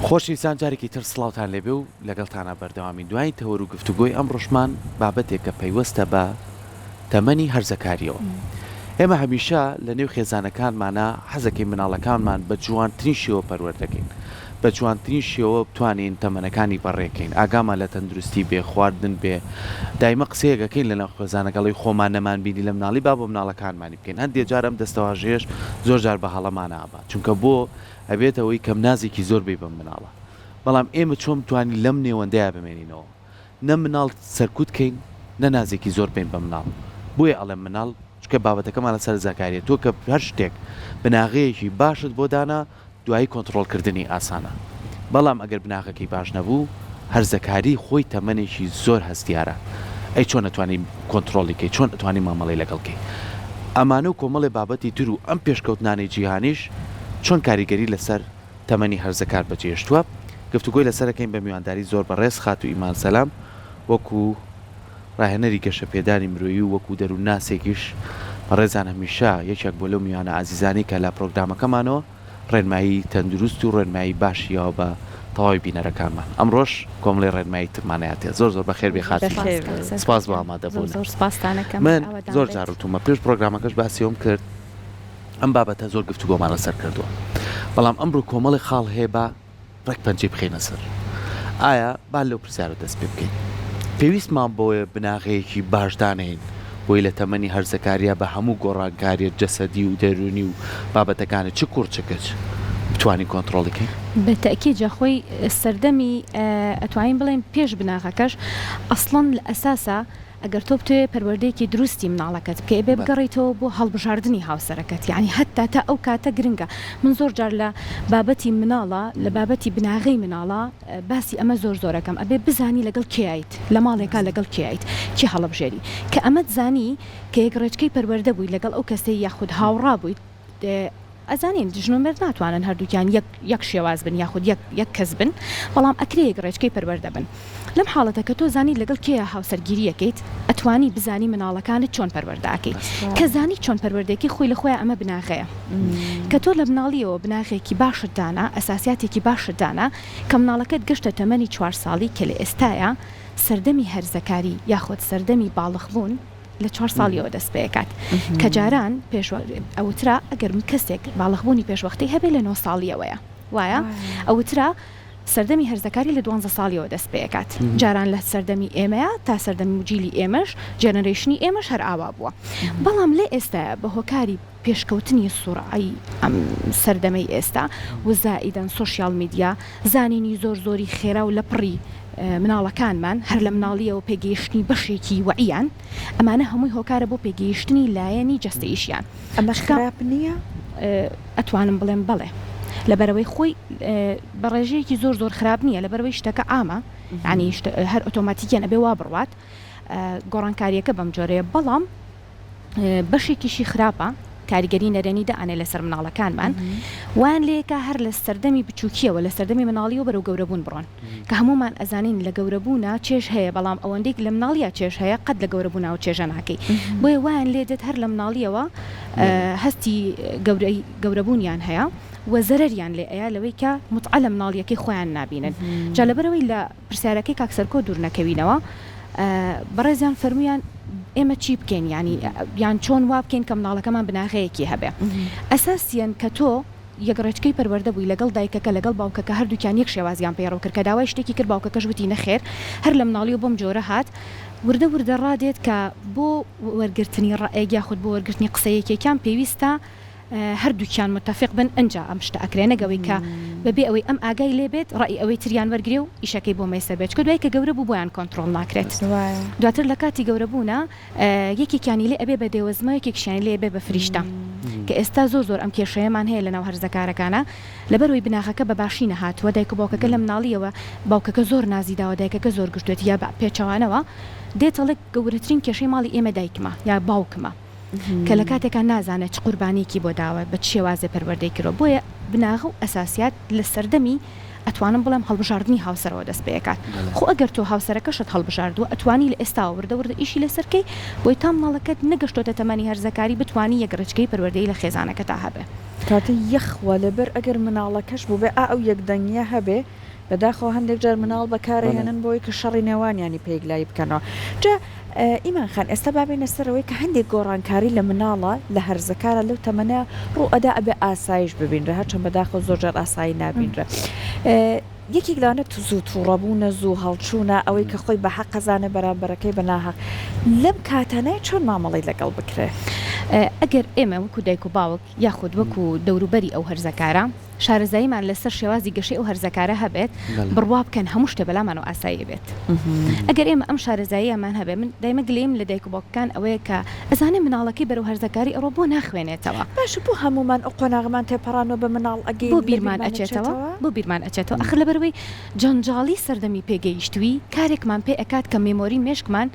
خۆشەویستان جارێکی تر سڵاوتان لێبێ و لەگەڵتانە بەردەوامی دوای تەوەر و گفتوگۆی ئەم ڕۆژمان بابەتێک کە پەیوەستە بە تەمەنی هەرزەکاریەوە. ئێمە هەمیشە لە نێو خێزانەکانمانە حەزەکەی مناڵەکانمان بە جوانترین شێوە پەروەردەکەین، بە جوانترین شێوە بتوانین تەمەنەکانی بەڕێکەین، ئاگامان لە تەندروستی بێ، خواردن بێ، دایمە قسەیەکەکەین لە ناو خێزانەکەڵی خۆمان نەمان بینی لە مناڵی با بۆ مناڵەکانمانی بکەین. هەندێک جار ئەم دەستەواژەیەش زۆر جار بە هەڵەمانە ئابات، چونکە بۆ ئەبێتەوەی کەم نازێکی زۆر بێ بە مناڵە. بەڵام ئێمە چۆن توانی لەم نێوەندەیە بمێنینەوە، نە مناڵ سەرکوتکەین نە نازێکی زۆر بین بە مناڵ. بۆیە ئەڵێ مناڵ چکە بابەتەکەمان لەسەر زاکاریە، تۆ کە هەر شتێک بناغەیەکی باشت بۆ دانا دوایی کۆنتڕۆڵکردنی ئاسانە. بەڵام ئەگەر بناغەکەی باش نەبوو هەرزەکاری خۆی تەمەنێکی زۆر هەستیارە. ئەی چۆن نەتوانی کۆنتڕۆڵیکەی، چۆن ئەتوانی مامەڵی لەگەڵکەی. ئەمانە و کۆمەڵی بابەتی تر و ئەم پێشکەوتنانی جیهانیش چۆن کاریگەری لەسەر تەمەنی هەرزەکار بەجێشتووە. گفتوگۆی لەسەرەکەین بە میوانداری زۆر بەڕێز خات و ئیمان سەلام وەکو ڕاهێنەری گەشە پێدانی مرۆیی و وەکو دەرو ناسێکیش ڕێزان هەمیشە یەکێک بۆ لەو میوانە ئازیزانی کە لە پرۆگرامەکەمانەوە ڕێنمایی تەندروست و ڕێنمایی باشیەوە بە تەواوی بینەرەکانمان. ئەمڕۆژ کۆمەڵی ڕێنمایی ترمانەیەتێ زۆر زۆر بەخێر بێخات. سپاس بۆ ئامادەبوون. من زۆر جاروتومە پێش پرۆگرامەکەش باسیەوەم کرد ئەم بابەتە زۆر گفتوگۆمان لەسەر کردووە، بەڵام ئەمڕۆ کۆمەڵی خاڵ هەیە بە ڕێک پەنجەی بخینە سەر. ئایا با لەو پرسیارە دەست پێ بکەین، پێویستمان بۆیە بناغەیەکی باشدانین بۆی لە تەمەنی هەرزەکاریە بە هەموو گۆڕانکاریە جەسەدی و دەرونی و بابەتەکانە چ کوڕ چ کچ بتوانین کۆنتڕۆڵیکەین؟ بەتەکید جەخۆی سەردەمی ئەتوانین بڵێن پێش بناغەکەش ئەسڵەن لە ئەساسە ئەگەر تۆ بتوێ پەروەردەیەکی دروستی مناڵەکەت بکە بێ بگەڕیتەوە بۆ هەڵبژاردننی هاوسەرەکەت، یعنی هەتا تا ئەو کاتە گرنگە. من زۆر جار لە بابەتی مناڵە لە بابەتی بناغی مناڵە باسی ئەمە زۆر زۆرەکەم ئەبێ بزانی لەگەڵ کێیت لە ماڵێکا لەگەڵ کێیت کی هەڵبژێری کە ئەمەت زانی کە یەک ڕێچکەی پەروەردە بووی لەگەڵ ئەو کەسەی یاخود هاوڕا بوویت. ئەزانین ژنۆمەر ناتوانن هەردووکیان یەک شێواز بن یاخود یەک کەس بن، بەڵام ئەکرێ ڕێچکەی پەروەردە بن. لەم حاڵەتە کە تۆ زانی لەگەڵ کێیە هاوسەرگیریەکەیت ئەتوانی بزانی مناڵەکانت چۆن پەروەردەکەیت، کە زانی چۆن پەروەردەیەکی خۆی لە خۆیان ئەمە بناغەیە. کە تۆ لە مناڵیەوە بناغێکی باشت دانا، ئەساسیاتێکی باشت دانا، کە مناڵەکەت گەشتە تەمەنی 4 ساڵی کە لە ئێستایە سەردەمی هەرزەکاری یاخود سەردەمی باڵغبوون لە 4 ساڵیەوە دەست پێکات، کە جاران ئەوترا ئەگەر کەسێک باڵغبوونی پێشوەختی هەبێ لە 9 ساڵیەوەیە وایە، ئەوترا سەردەمی هەرزەکاری لە 12 ساڵیەوە دەست پێکات. جاران لە سەردەمی ئێمەیە تا سەردەمی مجیلی ئێمەش جێنەرێشنی ئێمەش هەر ئاوا بووە. بەڵام لێ ئێستاە بە هۆکاری پێشکەوتنی سوڕعی ئەم سەردەمەی ئێستا و زائیدەن سۆشیال میدیا زانینی زۆر زۆری خێرا و لە پڕی مناڵەکانمان هەر لە مناڵیەوە پێگەیشتنی بەشێکی وعیان، ئەمانە هەمووی هۆکارە بۆ پێگەیشتنی لایەنی جەستەئیشیان. ئەمە خراپ نییە؟ ئەتوانم بڵێم بڵێ لەبەرەوەی خۆی بە ڕێژەیەکی زۆر زۆر خراپ نییە، لەبەرەوەی شتەکە ئامە، ینی هەر ئۆتۆماتیکیان ئەبێ وا بڕوات گۆڕانکاریەکە بەم جۆرەیە. بەڵام بەشێکیشی خراپە کاریگەری نەرێنی دەئانێ لەسەر مناڵەکانمان، وان لێکە هەر لە سەردەمی بچووکیەوە لە سەردەمی مناڵیەوە بەرەو گەورەبوون بڕۆن، کە هەمومان ئەزانین لە گەورەبوونا چێژ هەیە، بەڵام ئەوەندێک لە مناڵیە چێژ هەیە قەت لە گەورەبوونا و چێژە ناکەی. بۆیە وان لێدێت هەر لە مناڵیەوە هەستی گەورەبوونیان هەیە و زەرەریان لێ ئەیە لەوەی کە متعە لە مناڵیەکەی خۆیان نابینن. جا لەبەرەوەی لە پرسیارەکەی کاکسەرکۆ دوور نەکەوینەوە بەڕێزیان فەرمویان ئێمە چی بکەین، یان چۆن وا بکەین کە مناڵەکەمان بناغەیەکی هەبێ. ئەساسیەن کە تۆ یەک ڕێچکەی پەروەردە بووی لەگەڵ دایکەکە لەگەڵ باوکەکە هەردووکیان یەک شێوازیان پێڕەو کرد، کە داوای شتێکی کرد باوکەکەش وتی نەخێر، هەر لە مناڵی و بۆم جۆرە هات وردە وردە ڕادێت کە بۆ وەرگرتنی ڕائێک یاخود بۆ وەرگرتنی قسەیەکێکیان پێویستە هەردووکیان متفق بن ئەنجا ئەم شتە ئەکرێ نەگەوەی کە بەبێ ئەوەی ئەم ئاگای لێبێت ڕای ئەوەی تریان وەرگێ و ئیشەکەی بۆ مەسەر بێت، کە دوای کە گەورە بوو بۆیان کۆنتڕۆڵ ناکرێت. دواتر لە کاتی گەورەبوونا یەکێکیانی لێ ئەبێ بە دێوەزمە، یەکێکیانی لێ ئەبێ بە فریشتە، کە ئێستا زۆر زۆر ئەم کێشەیەمان هەیە لەناو هەرزەکارەکانە لەبەرەوەی بناغەکە بە باشی نەهاتووە، دایک و باوکەکە لە مناڵیەوە باوکەکە زۆر نازیداوە، دایکەکە زۆر گشتوێت یا پێچەوانەوە دێتەڵێک گەورەترین کێشەی ماڵی ئێمە دایکمە یا باوکمە، کە لە کاتێکا نازانێت چ قوربانێکی بۆ داوە بە شێوازە پەروەردەی کردەوە. بۆیە بناغە و ئەساسیات لە سەردەمی ئەتوانم بڵێم هەڵبژاردننی هاوسەرەوە دەست پێکات. خۆ ئەگەر تۆ هاوسەرەکەشت هەڵبژاردووە ئەتوانی لە ئێستا وردە وردە ئیشی لەسەرکەی بۆی تا ماڵەکەت نەگەشتۆتە تەمەنی هەرزەکاری بتوانی یەک ڕێچکەی پەروەردەی لە خێزانەکە تا هەبێ. کاتی یەخوا لەبەر ئەگەر مناڵەکەش بوو بێ ئەو یەکدەنگیە هەبێ بەداخەوە هەندێک جار مناڵ بەکارهێنن بۆی کە شەڕی نێوانیانی پێگلایی بکەنەوە جا ئیمان خان ئێستا بابێنە سەرەوەی کە هەندێک گۆڕانکاری لە مناڵە لە هەرزەکارە لەو تەمەنە ڕوو ئەدا ئەبێ ئاسایش ببینرە هەرچەند بەداخەوە زۆرجار ئاسایی نابینرە یەکێک لەوانە زوو تووڕەبوونە زوو هەڵچوونە ئەوەی کە خۆی بە حەق قەزانە بەرامبەرەکەی بە ناحەق لەم کاتانای چۆن مامەڵی لەگەڵ بکرێ ئەگەر ئێمە وەکو دایک و باوک یاخود وەکو دەوروبەری ئەو هەرزەکارە شارەزاییمان لەسەر شێوازی گەشەی ئەو هەرزەکارە هەبێت بڕوا بکەن هەموو شتە بەلامانەوە ئاسایی بێت ئەگەر ئێمە ئەم شارەزاییەمان هەبێت من دایمە گلەیم لە دایک و باوکەکان ئەوەیە کە ئەزانێ مناڵەکەی بەرەو هەرزەکاری ئەوڕۆ بۆ ناخوێنێتەوە باش بۆ هەمومان ئەو قۆناغمان تێپەڕانەوە بە مناڵ ئەگەی بۆ بیرمان ئەچێتەوە ئەخر لەبەرەوەی جەنجاڵی سەردەمی پێگەیشتووی کارێکمان پێ ئەکات کە مێمۆری مێشکمان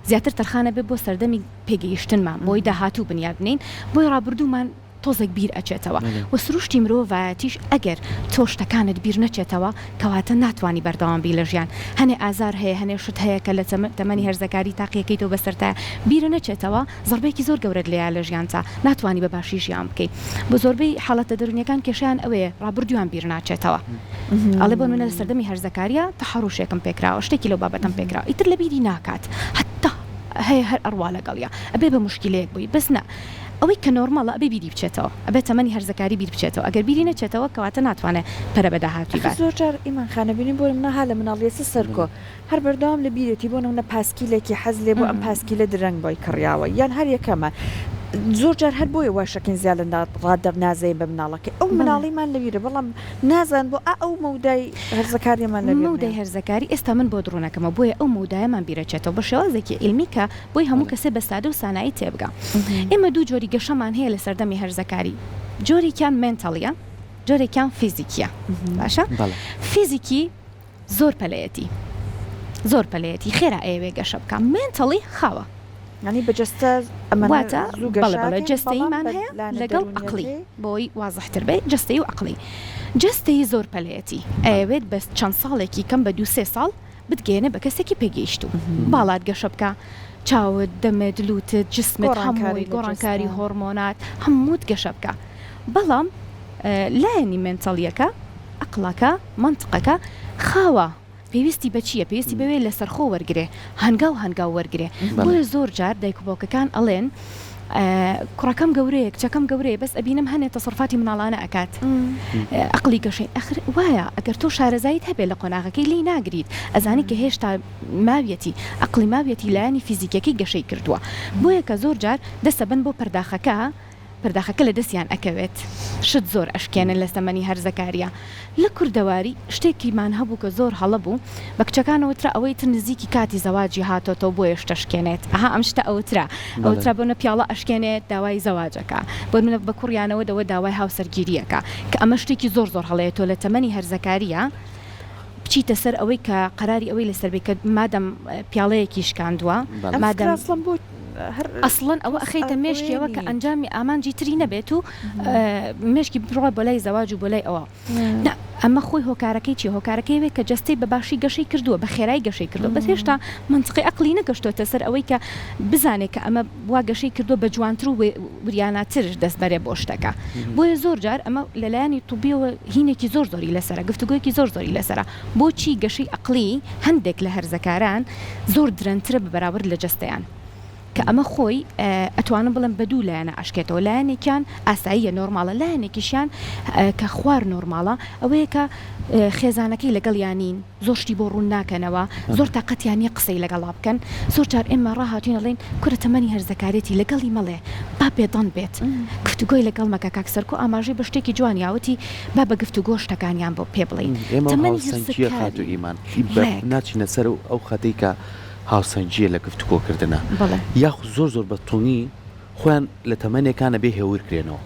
زیاتر تەرخانە بێت بۆ سەردەمی پێگەیشتنمان بۆی داهاتوو بنیاد بنین بۆی ڕابردوومان تۆزێک بیر ئەچێتەوە و سروشتی مرۆڤایەتیش ئەگەر تۆ شتەکانت بیر نەچێتەوە کەواتە ناتوانانی بەردەوام بی لە ژیان هەنێ ئازار هەیە هەنێ شت هەیە کە لە تەمەنی هەرزەکاری تاقیەکەی تۆ بەسەرتایە بیرە نەچێتەوە زۆربەیەکی زۆر گەورەت لێیا لە ژیانتا ناتوانانی بە باشی ژیان بکەیت بۆ زۆربەی حاڵەتە دەرونیەکان کێشیان ئەوەیە ڕابردویان بیر ناچێتەوە ئەڵێ بۆ منە لە سەردەمی هەرزەکاریە تەحەڕوشێکم پێکراوە شتێکی لەو بابەتم پێکراوە ئیتر لە بیری ناکات حتا هەیە هەر ئەڕوا لەگەڵیا ئەبێ بە مشکلەیەک بووی بەس نە ئەوەی کە نۆرماڵە ئەبێ بیری بچێتەوە ئەبێت تەمەنی هەرزەکاری بیر بچێتەوە ئەگەر بیری نەچێتەوە کەواتە ناتوانێت پەرە بەداهاتوی بات زۆرجار ئیمان خانە بینیم بۆ منەها لە مناڵیەسە سەرکۆ هەر بەردەوام لە بیرێتی بۆ نمونە پاسکیلێکی حەز لێ بۆ ئەم پاسکیلە درەنگ بۆی کڕیاوە یان هەر یەکەمە زۆرجار هەر بۆیە واشەکەین زیاد لە ڕادەر نازەین بە مناڵەکە ئەو مناڵیمان لەویرە بەڵام نازان بۆ ئەو مەودای هەرزەکاریمان لە مەودای هەرزەکاری ئێستا من بۆ دڕونەکەمە بۆیە ئەو مەودایەمان بیرەچێتەوە بە شێوازێکی علمی کە بۆی هەموو کەسێ بە سادە و سانایی تێبگا ئێمە دوو جۆری گەشەمان هەیە لە سەردەمی هەرزەکاری جۆرێکیان مێنتەڵیە جۆرێکیان فیزیکیە باشە فیزیکی زۆر پەلەیەتی خێرا ئەوێ گەشە بکە مێنتەڵی خاوە ینی بەجەستە ئەمەواتە بەڵێ جستەیمان هەیە لەگەڵ عقلی بۆی وازەحتر بێت جستەی و عقلی جستەی زۆر پەلەیەتی ئەوێت بە چەند ساڵێکی کەم بە 2-3 ساڵ بتگەێنە بە کەسێکی پێگەیشت و باڵات گەشە بکە چاوت دەمت لوتت جسمت هەمووی گۆڕانکاری هۆرمۆنات هەمووت گەشە بکە بەڵام لایەنی مێنتەڵیەکە عقلەکە منطقەکە خاوە پێویستی بەچیە پێویستی بەوێ لە سەرخۆ وەرگێ هەنگاو وەرگێ بۆیە زۆر جار دایک و باوکەکان ئەڵێن کوڕەکەم گەورەیە کچەکەم گەورەیە بەس ئەبینم هەنێت تەسەڕفاتی مناڵانە ئەکات عقلی گەشەی ئەخر وایە ئەگەر تۆ شارەزایت هەبێت لە قۆناغەکەی لی ناگریت ئەزانی کە هێشتا ماویەتی عقلی ماویەتی لایەنی فیزیکەکەی گەشەی کردووە بۆیە کە زۆر جار دەستە بن بۆ پرداخەکە لە دەستیان ئەکەوێت شت زۆر ئەشکێنن لە سەمەنی هەرزەکاریە لە کوردەواری شتێکیمان هەبوو کە زۆر هەڵە بوو بە کچەکانەوەترا ئەوەی تر نزیکی کاتی زەواجی هاتۆتەوە بۆیە شتەشکێنێت ئەها ئەم شتە ئەوترا بۆنە پیاڵە ئەشکێنێت داوای زەواجەکە بۆ منە بە کوڕیانەوە دەوە داوای هاوسەرگیریەکە کە ئەمە شتێکی زۆر هەڵەیەتۆ لە تەمەنی هەرزەکاریە بچیتە سەر ئەوەی کە قەراری ئەوەی لەسەر کە مادەم پیاڵەیەکی شکاندووە مادەم ئەسڵەن ئەوە ئەخەیتە مێشکیەوە کە ئەنجامی ئامانجی تری نەبێت و مێشکی بڕۆ بۆ لای زەواج و بۆ لای ئەوە ئەمە خۆی هۆکارەکەی چی هۆکارەکەی وێ کە جستەی بە باشی گەشەی کردووە بە خێرای گەشەی کردو بەس هێشتا منطقی عقلی نەگەشتۆتە سەر ئەوەی کە بزانێت کە ئەمە وا گەشەی کردو بە جوانتر و وریاناتر دەست بەرێ بۆ شتەکە بۆیە زۆر جار ئەمە لەلایەنی توبیەوە هینێکی زۆری لەسرە گفتوگویەکی زۆری لەسرە بۆچی گەشەی عقلی هەندێک لە هەرزەکاران زۆر درەنترە بەراورد لە جستەیان کە ئەمە خۆی ئەتوانم بڵم بە دوو لایەنە ئاشکێتەوە لایەنێکیان ئاساییە نۆرماڵە لایەنێکیشیان کە خوار نۆرماڵە ئەوەیە کە خێزانەکەی لەگەڵ یانین زۆر شتی بۆ ڕوون ناکەنەوە زۆر تااقەتیانی قسەی لەگەڵا بکەن زۆر جار ئێمە ڕاهاتوین ئەڵێن کورە تەمەنی هەرزەکارێتی لەگەڵی مەڵێ با پێدان بێت گفتوگۆی لەگەڵ مەکە کاکسەرکۆ ئاماژەی بە شتێکی جوانیاوەتی با بە گفتوگۆ شتەکانیان بۆ پێ بڵین ئێمە ناچینە سەر ئەو خەتەی کە هاوسەنجیە لە گفتوگۆکردنە یاخ زۆر بەتوونی خۆیان لە تەمەنێکانە بێ هێورکرێنەوە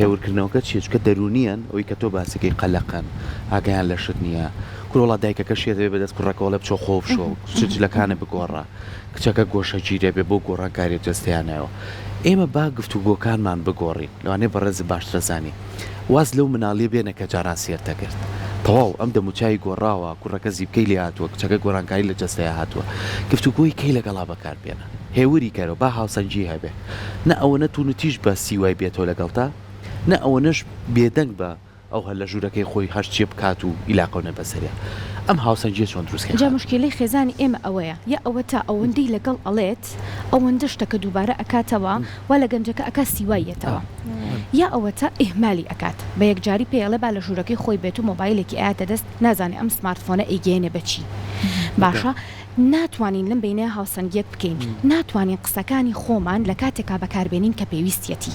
هێورکردنەوەکە چێچکە دەرونیان ئەوەی کە تۆ باسەکەی قەلەقەن ئاگیان لە شت نییە کوڕۆڵا دایکەکە شێدەوێ بەدەست کوڕەکەەوە لە بچۆ خۆفشۆ جلەکانە بگۆڕە کچەکە گۆشە گیرێ بێ بۆ گۆڕانکاری جستیانەوە ئێمە با گفتوگۆکانمان بگۆڕین لەوانێ بەڕێز باشترەزانی واز لەو مناڵی بێنە کە جاران سێرتە کرد تەواو ئەم دەموچای گۆڕاوە کوڕەکە زیبکەی لێ هاتووە کچەکە گۆڕانکاری لە جستەیە هاتووە گفتوگۆی کەی لەگەڵا بەکار بێنە هێوری کەرەوە با هاوسەنجی هەبێ نە ئەوە نەتون و تیش بە سیوای بێتەوە لەگەڵتا نە ئەوەنەش بێدەنگ بە ئەو هەر لە ژوورەکەی خۆی هەر چێ بکات و ئیلاقەونە بەسەریا ئەم هاوسەنجیە چۆن دروستکە جا مشکلەی خێزانی ئێمە ئەوەیە یا ئەوە تا ئەوەندەی لەگەڵ ئەڵێت ئەوەندە شتەکە دووبارە ئەکاتەوە وا لە گەنجەکە ئەکا سیوایەتەوە یا ئەوە تا ئیهمالی ئەکات بە یەکجاری پێڵێ با لە ژوورەکەی خۆی بێت و مۆبایلێکی ئاەتە دەست نازانێ ئەم سمارتفۆنە ئەیگەێنێ بەچی باشە ناتوانین لەم بینێ هاوسەنگیەک بکەین ناتوانین قسەکانی خۆمان لە کاتێکا بەکاربێنین کە پێویستەتی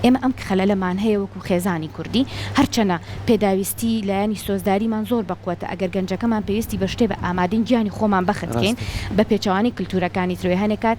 ئێمە ئەم خەلەلەمان هەیە وەکو خێزانی کوردی هەرچەنە پێداویستی لایانی سۆزداریمان زۆر بەقوتە ئەگەر گەنجەکەمان پێویستی بە شتێ بە ئامادەین گیانی خۆمان بەختکەین بە پێچوانی کللتورەکانی ترێ هەنێکات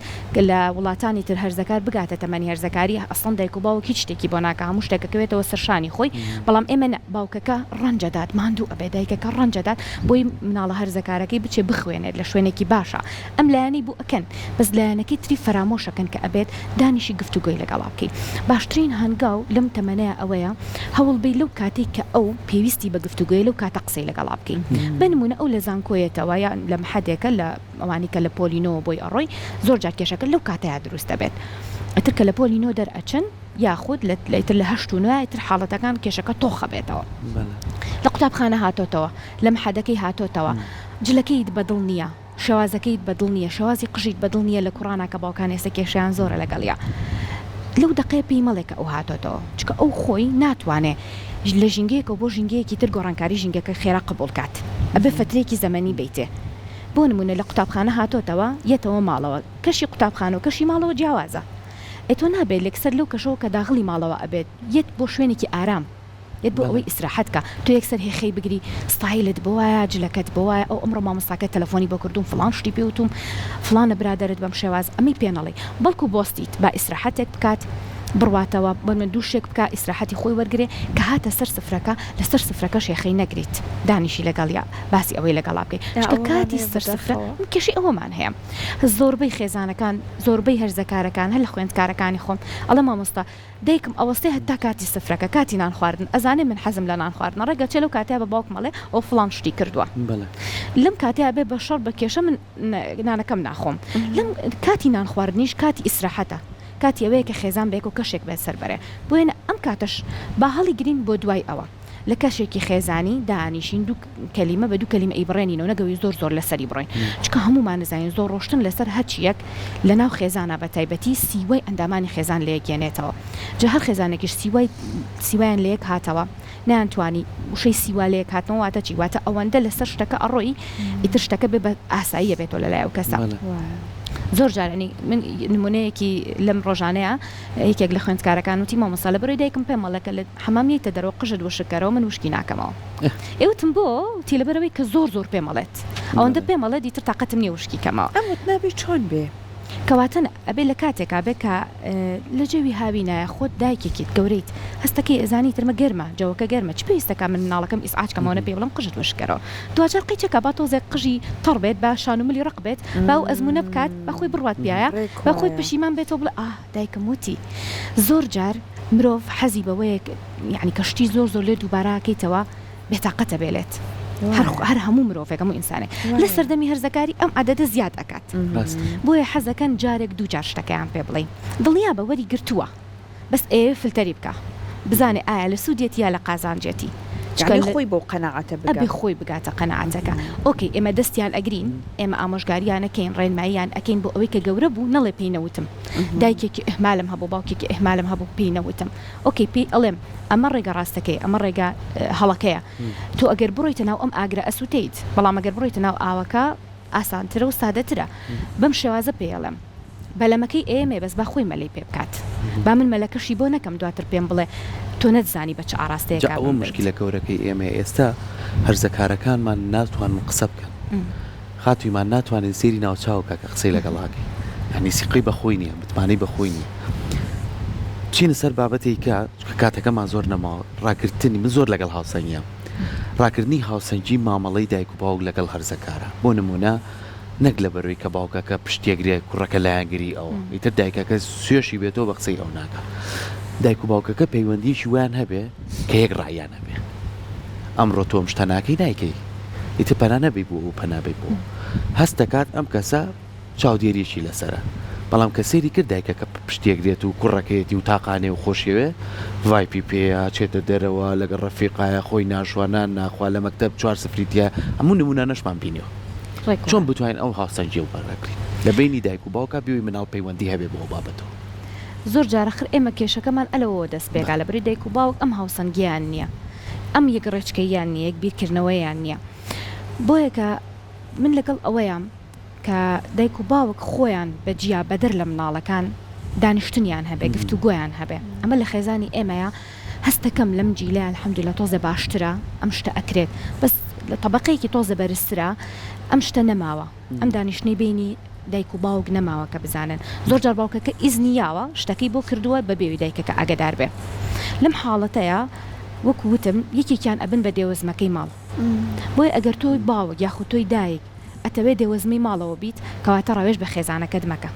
لە وڵاتانی تر هەرزەکار بگاتە تەمەنی هەرزەکاری ئەسڵن دایک و باوکی شتێکی بۆ ناکە هەموو شتێکەکەوێتەوە سەرشانی خۆی بەڵام ئێمە باوکەکە ڕەنجەدات ماندوو ئەبێ دایکەکە ڕەنجەدات بۆی مناڵە هەرزەکارەکەی بچێ بخوێنێت لە شوێنێکی باشە ئەم لایەنەی بوو ئەکەن بەس لایەنەکەی تری فەرامۆشەکەن کە ئەبێت دانیشی گفتوگۆی لەگەڵا بکەیت باشترین هەنگاو لەم تەمەنەیە ئەوەیە هەوڵبەی لەو کاتێک کە ئەو پێویستی بە گفتوگوۆی لەو کاتە قسەی لەگەڵا بکەین بنمونە ئەو لە زانکۆیەتەوە یان لە محەدێکە لە ئەوانی کە لە پۆلینۆ بۆی ئەڕۆی زۆر جار کێشەکە لەو کاتەیە دروستە بێت ئەتر کە لە پۆلینۆ دەرئەچن یاخود لەیتر لە هەشت و نوایتر حاڵەتەکان کێشەکە تۆخە بێتەوە لە قوتابخانە هاتۆتەوە لە محەدەکەی هاتۆتەوە جلەکەیت بەدڵ نییە شێوازەکەیت بەدڵ نییە شێوازی قژیت بەدڵ نییە لە کوڕانە کە باوکان ئێستا کێشیان زۆرە لەگەڵیا لەو دقەیە پێی مەڵێکە ئەو هاتۆتەوە چکە ئەو خۆی ناتوانێ لە ژینگەیەکە بۆ ژینگەیەکی تر گۆڕانکاری ژینگەکە خێرا قبول کات ئەبێ فترێکی زەمەنی بیتێ بۆ نمونە لە قوتابخانە هاتۆتەوە یەتەوە ماڵەوە کەشی قوتابخانە و کەشی ماڵەوە جیاوازە ئێتۆ نابێت لەکسەر لەو کەشەوە کە داخلی ماڵەوە ئەبێت یەت بۆ شوێنێکی ئارام یەت بۆ ئەوەی ئیسراحەتکە تۆ یەکسەر هێخەی بگری ستایلت بۆایە جلەکەت بۆایە ئەو ئەمڕۆ مامۆستاکە تەلەفۆنی بۆ کردوم فڵان شتی پێوتم فڵانە برادەرت بەم شێواز ئەمی پێنەڵێ بەڵکو بۆستیت با ئیسراحەتێک بکات بڕواتەوە بە من دووشێک بکە ئیسراحەتی خۆی وەرگێ کە هاتە سەر سفرەکە لەسەر سفرەکە شێخەی نەگریت دانیشی لەگەڵیا باسی ئەوەی لەگەڵا بکەیت چکە کاتی سەر سفرە کێشی ئەوەمان هەیە زۆربەی خێزانەکان زۆربەی هەرزەکارەکان هەر لە خوێندکارەکانی خۆم ئەڵە مامۆستا دایکم ئەوەستەی هەتا کاتی سفرەکە کاتی نان خواردن ئەزانێ من حەزم لە نان خواردن ڕێگە چێ لەو کاتیا بە باوک مەڵێ ئەو فڵان شتی کردووە لەم کاتیا بێ بە شەڕ بە کێشە من نانەکەم ناخۆم لەم کاتی نان خواردنیش کاتی ئیسراحەتە کاتی ئەوەیە کە خێزان بێک و کەشێک بێت سەربەرێ بۆێنە ئەم کاتەش با هەڵی گرین بۆ دوای ئەوە لە کەشێکی خێزانی دانیشین دوو کەلیمە بە دوو کەلیمە ئیبڕێنینەوە نەگەوی زۆر لەسەری بڕۆین چکە هەمومان نزانین زۆر ڕۆشتن لەسەر هەچیەک لە ناو خێزانە بە تایبەتی سیوای ئەندامانی خێزان لە یەکێنێتەوە جا هەر خێزانێکیش سیوایان لە یەک هاتەوە نەیانتوانی وشەی سیوا لە یەک هاتنەوە واتە چی واتە ئەوەندە لەسەر شتەکە ئەڕۆی ئیتر شتەکە بێ بە ئاساییە بێتەوە لەلای ئەو کەسە زۆر جارانی من نمونەیەکی لەم ڕۆژانەیە یەکێک لە خوێندکارەکان وتی مامۆستا لە بەرەوەی دایکم پێم مەڵەکە لە حەمامیتە دەرەوە قژت وشکەرەوە من وشکی ناکەمەوە ئێوتم بۆ وتی لە بەرەوەی کە زۆر پێ مەڵێت ئەوەندە پێ مەڵێت دیتر تااقەتم نییە وشکی کەمەوە ئەمت نابێت چۆن بێ کەواتە ئەبێ لە کاتێکا بێ کە لە جەوی هاوینایە خۆت دایکێکیت گەورەیت هەستەکەی ئەزانی ترمە گەرمە جەوەکە گەرمە چ پێویستەکە من مناڵەکەم ئیسعاجکەمەوە پێ بڵم قژت وشکەرەوە دوجار قیچەکە با تۆزێک قژی تەڕ بێت با شانوملی ڕق بێت باو ئەزمونە بکات بەخۆی بڕوات بیایە بەخۆی پشیمان بێتەوە بڵێ دایکم وتی زۆر جار مرۆڤ حەزی بەوەیەک یعنی کەشتی زۆر لێ دووبارەکەیتەوە بێتاقەتە بێلێت هەر هەموو مرۆڤێک هەموو ئینسانێ لە سەردەمی هەرزەکاری ئەم عەدەدە زیاد ئەکات بۆیە حەزەکەن جارێک دوو جار شتەکەیان پێ بڵێ دڵنیا بە وەری گرتووە بەس ئێوە فلتەری بکە بزانێ ئایا لە سوودێتی یا لە قازانجێتی خۆی بۆ قەناعەتە ئەبێ خۆی بگاتە قەناعەتەکە ئۆکەی ئێمە دەستیان ئەگرین ئێمە ئامۆژگاریانەکەین ڕێنماییان ئەکەین بۆ ئەوەی کە گەورە بوو نەڵێ پێی نەوتم دایکێکی ئەحمالم هەبوو باوکێکی ئەحمالم هەبوو پێی نەوتم ئۆکەی پێی ئەڵێم ئەمە ڕێگە ڕاستەکەی ئەمە ڕێگە هەڵەکەیە تۆ ئەگەر بڕۆیتە ناو ئەم ئاگرە ئەسووتیت بەڵام ئەگەر بڕۆیتە ناو ئاوەکە ئاسانترە و سادەترە بەم شێوازە پێڵێم بەلەمەکەی ئێمێ بەس با خۆی مەلەی پێ بکات با من مەلەکەشی بۆ نەکەم دواتر پێم بڵێ تۆ نەتزانی بە چ ئاراستەیەکە ئەوە مشکلە گەورەکەی ئێمە ئێستا هەرزەکارەکانمان ناتوانن قسە بکەن خاتویمان ناتوانین سێری ناوچاوکە کە قسەی لەگەڵاکەی هەنی سیقی بەخۆی نییە متمانەی بەخۆی نییە چینە سەر بابەتێک کە کاتەکەمان زۆر نەماوە ڕاگررتنی من زۆر لەگەڵ هاوسەنگیە ڕاکردنی هاوسەنگی مامەڵەی دایک و باوک لەگەڵ هەرزەکارە بۆ نمونە نەک لە بەروی کە باوکەکە پشتێگرێ کوڕەکە لایەنگری ئەوە ئیتر دایکەکە سوێشی بێتەوە بە قسەی ئەو ناکە دایک و باوکەکە پەیوەندیشی ویان هەبێ کە یەک ڕایان هەبێ ئەمڕۆ تۆم شتە ناکەی نایکەی ئیتر پەنا نەبی بوو و پەنابێ بوو هەست دەکات ئەم کەسە چاودێریشی لەسرە بەڵام کە سێری کرد دایکە کە پشتێک دێت و کوڕەکەیەتی و تاقانێ و خۆشیوێ ڤایپی پێە چێتە دەرەوە لەگەڵ ڕەفیقایە خۆی ناشوانان ناخوا لە مەکتەب 4 سفریتە هەموو نمونانەشمان بینیەوە چۆن بتوانین ئەو هاوسەنجی و بەڕێکرین لە بینی دایک و باوکە بیوی مناڵ پەیوەندی هەبێ بۆ بابەتەوە زۆر جارەخر ئێمە کێشەکەمان ئەلەوە دەست پێکا لە بری دایک و باوک ئەم هاوسەنگیان نییە ئەم یەک ڕێچکەیان نییە یەک بیرکردنەوەیان نییە بۆیە کە من لەگەڵ ئەوەیان کە دایک و باوک خۆیان بەجیا بەدەر لە مناڵەکان دانیشتنیان هەبێ گفتوگۆیان هەبێ ئەمە لە خێزانی ئێمەیە هەستەکەم لەم جیلە الحەمدولillah تۆزە باشترە ئەم شتە ئەکرێت بەس لە طبقەیەکی تۆزە بەرزترە ئەم شتە نەماوە ئەم دانیشتنی بینی دایک و باوک نەماوە کە بزانن زۆر جار باوکەکە ئیزنیاوە شتەکەی بۆ کردووە بە بێوی دایکەکە ئاگدار بێ لەم حاڵەتەیە وەکو وتم یەکێکیان ئەبن بە دێوەزمەکەی ماڵ بۆی ئەگەر تۆی باوک یاخود تۆی دایک ئەتەوێت دێوەزمی ماڵەوە بیت کەواتە ڕەوێژ بە خێزانەکەت مەکە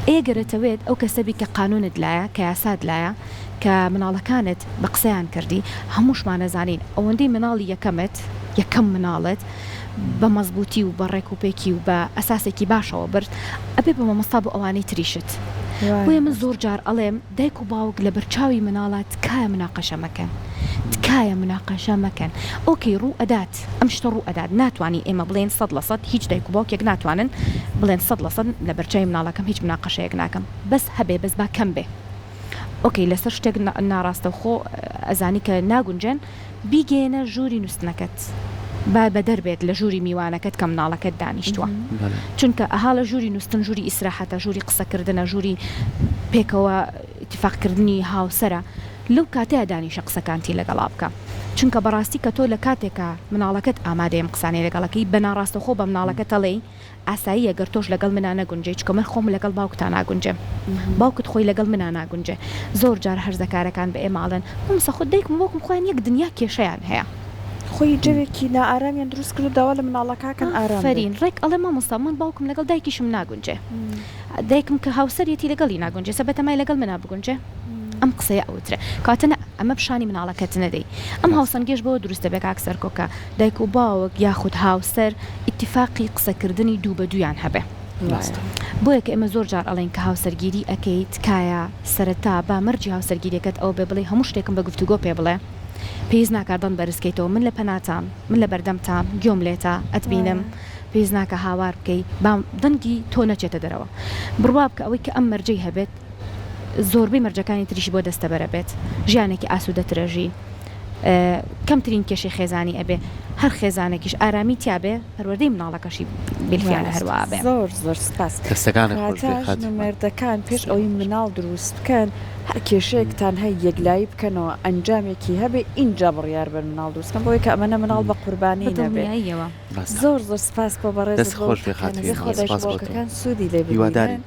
ئێگەرەتەوێت ئەو کەسەبی کە قانونت لایە کە یاساد لایە کە مناڵەکانت بە قسەیان کردی هەمووشمان نەزانین ئەوەندەی مناڵی یەکەم مناڵت بە مەزبوطی و بە ڕێکوپێکی و بە ئەساسێکی باشەوە برد ئەبێ بە مەمەستا بۆ ئەوانەی تریشت بۆیە من زۆر جار ئەڵێم دایک و باوک لە بەرچاوی مناڵات تکایە مناقەشە مەکەن تکایە مناقەشە مەکەن ئۆکەی ڕوو ئەدات ئەم شتە ڕوو ئەدات ناتوانانی ئێمە بڵێن 100% هیچ دایک و باوکێک ناتوانن بڵێن 100% لە بەرچاوی مناڵەکەم هیچ مناقەشەیەک ناکەم بەس هەبێ بەس با کەم بێ ئۆکەی لەسەر شتێک ناڕاستە خۆ ئەزانی کە ناگونجێن بیگێنە ژووری نووسنەکەت با بەدەر بێت لە ژووری میوانەکەت کە مناڵەکەت دانیشتووە چونکە ئەها لە ژووری نووسن ژووری ئیسراحەتە ژووری قسەکردنە ژووری پێکەوە اتفاقکردنی هاوسەرە لەو کاتەیە دانیشە قسەکانتی لەگەڵا بکە چونکە بەڕاستی کە تۆ لە کاتێکە مناڵەکەت ئامادەیەم قسانەی لەگەڵەکەی بەناڕاستە خۆ بە مناڵەکەت ئەڵێ ئاسایی ئەگەر تۆش لەگەڵ منە نەگونجێ چکە من خۆم لەگەڵ باوکتان ناگونجێم باوکت خۆی لەگەڵ منە ناگونجێ زۆر جار هەرزەکارەکان بە ئێماڵن مەمسە خۆ دایکم باوکم خۆیان یەک دنیا کێشەیان هەیە خۆی جەوێکی نائارامیان دروست کرد داوا لە مناڵەکەکەن ئارام فەرین ڕێک ئەڵێ مامۆستا من باوکم لەگەڵ دایکیشم ناگونجێ دایکم کە هاوسەرەتی لەگەڵی ناگونجێ سەبەتەمای لەگەڵ منە بگونجێ ئەم قسەیە ئەوترە کاتەنە ئەمە پیشانی مناڵەکەت نەدەی ئەم هاوسەنگێش بۆ دروستە بێ کاکسەر کۆکە دایک و باوک یاخود هاوسەر ئیتیفاقی قسەکردنی دوو بە دوویان هەبێ بۆیە کە ئێمە زۆر جار ئەڵێن کە هاوسەرگیری ئەکەیت تکایە سەرەتا با مەرجی هاوسەرگیریەکەت ئەو بێ بڵێ هەموو شتێکم بە گفتوگۆ پێ بڵێ پێویست ناکردن بەرزکەیتەوە من لە پەناتام من لە بەردەمتام گوێم لێتە ئەتبینم پێویست ناکە هاوار بکەی دەنگی تۆ نەچێتە دەرەوە بڕوا بکە ئەوەی کە ئەم مەرجەی هەبێت زۆربەی مەرجەکانی تریشی بۆ دەستەبەرە بێت ژیانێکی ئاسوودەترەژی کەمترین کێشی خێزانی ئەبێ هەر خێزانێکیش ئارامی تیابێ هەروەردەی مناڵەکەشی بلفیانە هەروە بێ زۆر سپاس دەستەکان مردەکان پێش ئەوی مناڵ دروست بکەن هەر کێشەیەکتان هەیە یەکلایی بکەنەوە ئەنجامێکی هەبێ اینجا بڕیار بن مناڵ دروستکەن بۆی کە ئەمەە مناڵ بە قوربانی نەبێ دڵنیاییەوە زۆر سپاس بۆ بەڕێز خۆش بێ خاتری خۆدەشکەکان سوودی لێ